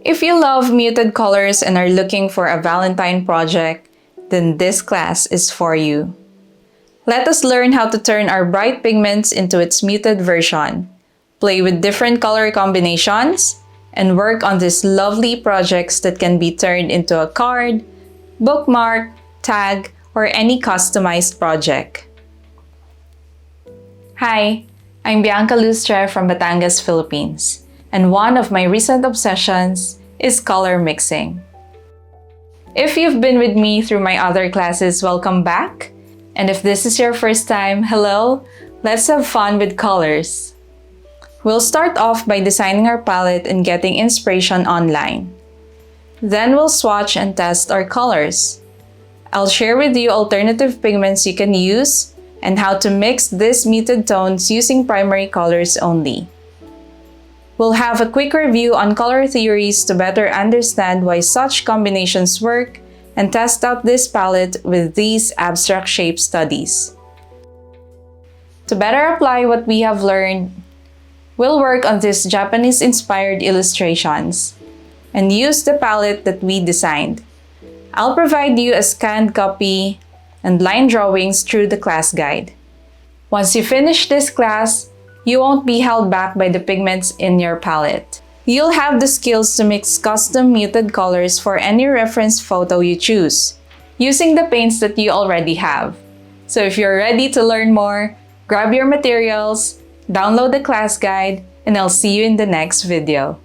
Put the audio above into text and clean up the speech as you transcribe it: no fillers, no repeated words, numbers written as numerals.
If you love muted colors and are looking for a Valentine project, then this class is for you. Let us learn how to turn our bright pigments into its muted version, play with different color combinations, and work on these lovely projects that can be turned into a card, bookmark, tag, or any customized project. Hi, I'm Bianca Lustre from Batangas, Philippines, and one of my recent obsessions is color mixing. If you've been with me through my other classes, welcome back. And if this is your first time, hello, let's have fun with colors. We'll start off by designing our palette and getting inspiration online. Then we'll swatch and test our colors. I'll share with you alternative pigments you can use and how to mix these muted tones using primary colors only. We'll have a quick review on color theories to better understand why such combinations work and test out this palette with these abstract shape studies. To better apply what we have learned, we'll work on these Japanese-inspired illustrations and use the palette that we designed. I'll provide you a scanned copy and line drawings through the class guide. Once you finish this class, you won't be held back by the pigments in your palette. You'll have the skills to mix custom muted colors for any reference photo you choose, using the paints that you already have. So if you're ready to learn more, grab your materials, download the class guide, and I'll see you in the next video.